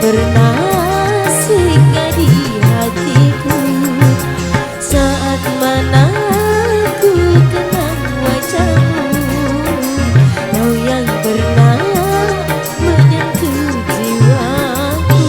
pernah singgah di hatiku. Saat mana ku kenang wajahmu, kau yang pernah menyentuh jiwaku.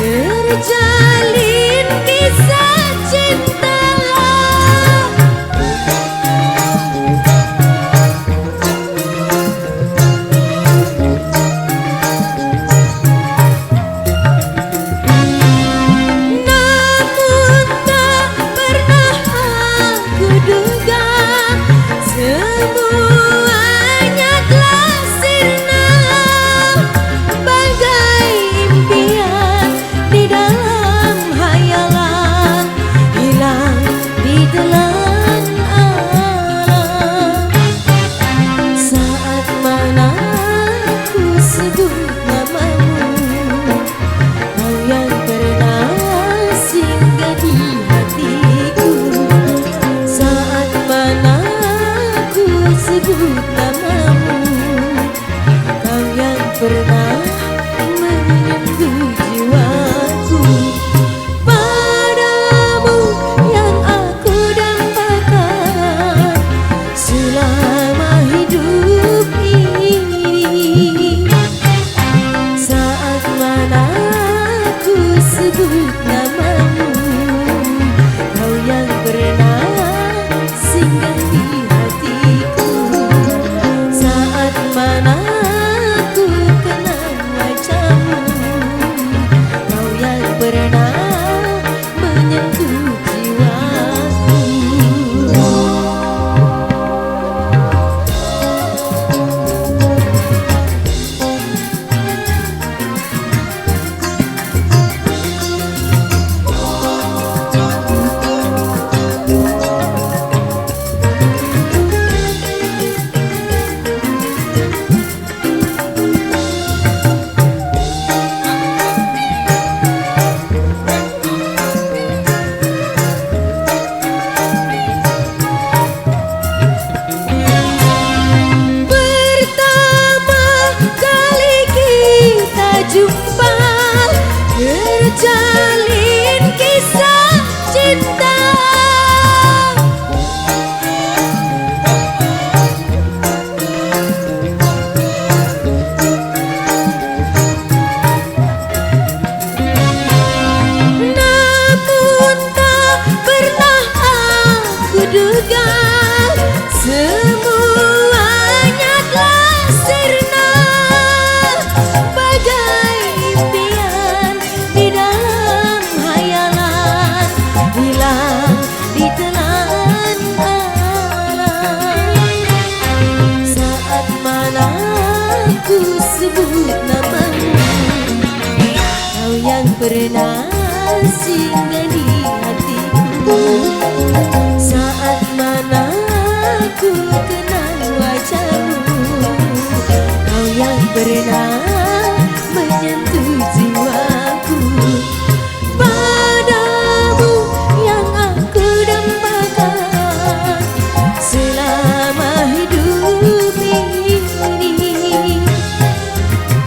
Terjalin kisah cinta, namun tak pernah aku duga semuanya telah sirna bagai impian di dalam hayalan, hilang di telan alam. Saat mana ku sebut namamu, kau yang pernah singgah di hatiku. Saat mana ku sebut namamu, kau yang pernah menyentuh jiwaku. Padamu yang aku dambakan selama hidup ini. Saat mana ku sebut namamu, kau yang pernah singgah di hatiku. Saat mana ku kenang wajahmu, kau yang pernah menyentuh jiwaku. Pertama kali kita jumpa, terjalin kisah cinta. Namun tak pernah aku duga semuanya telah sirna bagai impian di dalam hayalan, hilang di telan alam. Saat mana ku sebut namamu, kau yang pernah singgah di hatiku. Saat mana ku kenang wajahmu, kau yang pernah menyentuh jiwaku. Padamu yang aku dambakan selama hidup ini.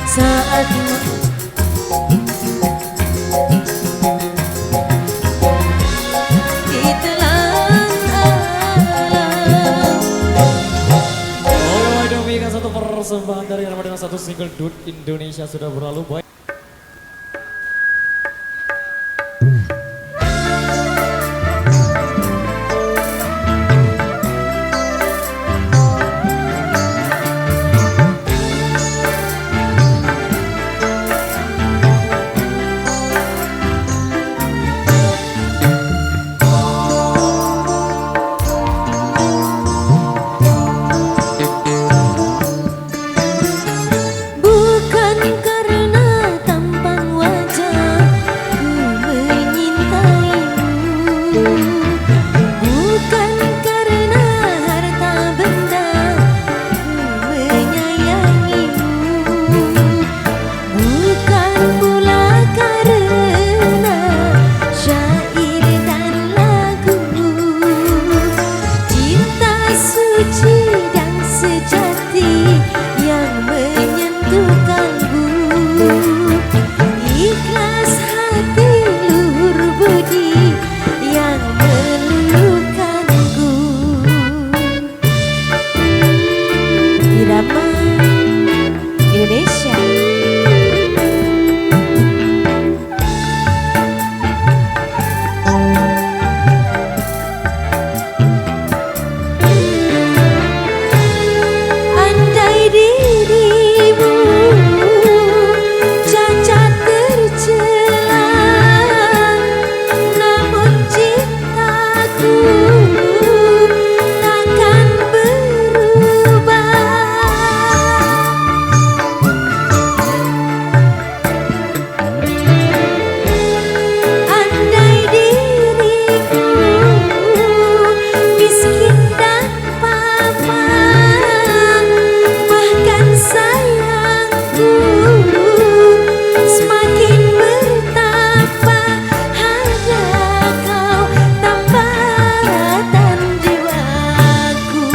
Saat di telan alam. Alright, demikian satu persembahan dari Rama dengan satu single Dude Indonesia sudah berlalu. Boy. Bukan karena harta benda ku menyayangimu, bukan pula karena syair dan lagu. Cinta suci dan sejati yang menyentuh kalbu, ikhlas hati luhur budi yang meluluhkanku. Irama Indonesia. Andai dirimu cacat tercela, namun cintaku takkan berubah. Andai diriku miskin dan papa, bahkan sayangku semakin bertambah. Ada kau tambatan jiwaku.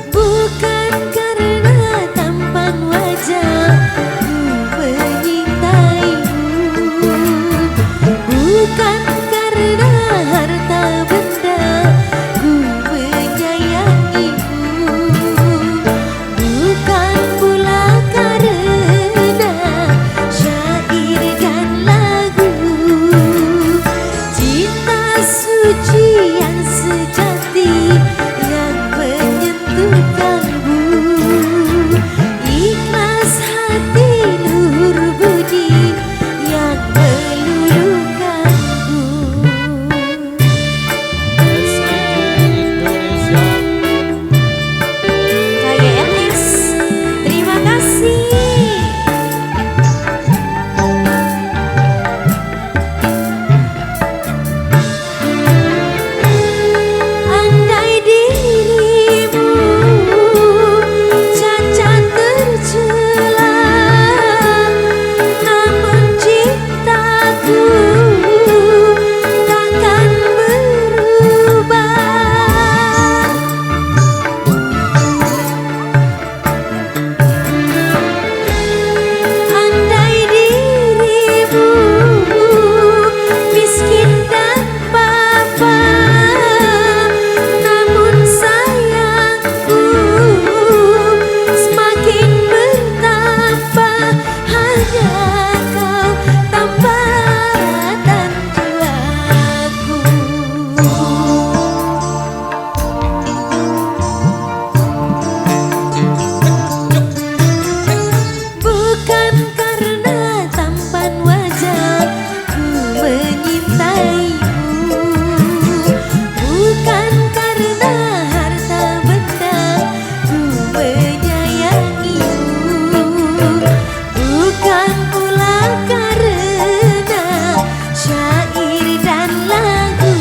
Bukan karena tampan wajah ku menyintaimu, bukan karena harta benda ku menyayangimu, bukan pula karena syair dan lagu. Cinta suci yang sejati yang menyentuh kalbu, ikhlas hati luhur budi yang meluluhkanku. Indonesia. KYLX, terima kasih. Andai dirimu cacat tercela, namun cintaku takkan berubah. Andai dirimu miskin dan papa, namun sayangku semakin bertambah. Ada kau tambatan jiwaku. Bukan karena tampan wajah ku menyintaimu, bukan karena harta benda ku menyayangimu, bukan pula karena syair dan lagu.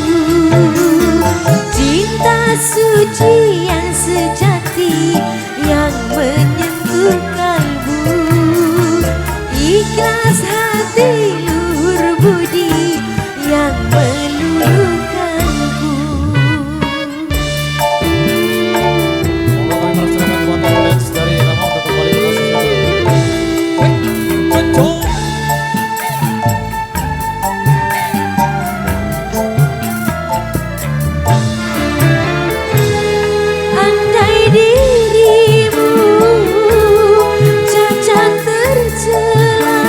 Cinta suci yang sejati yang menyentuh kalbu, ikhlas hati luhur budi yang meluluhkanku. Monggo kami persilakan buat dance dari Rama untuk kembali ke posisi satu. Betul. Andai dirimu cacat tercela,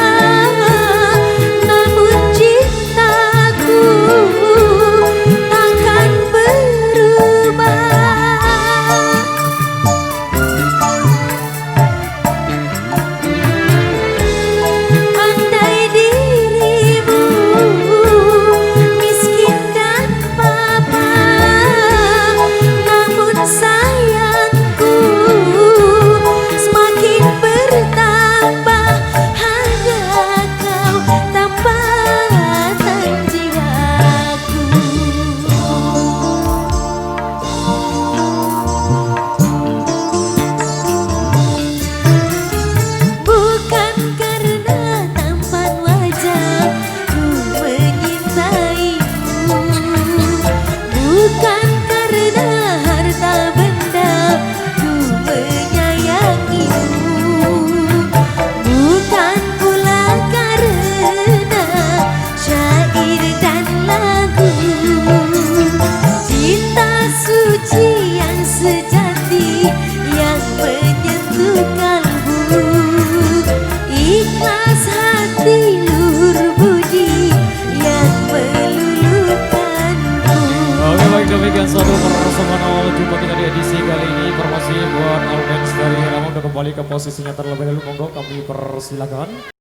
untuk kembali ke posisinya terlebih dahulu, monggo kami persilakan.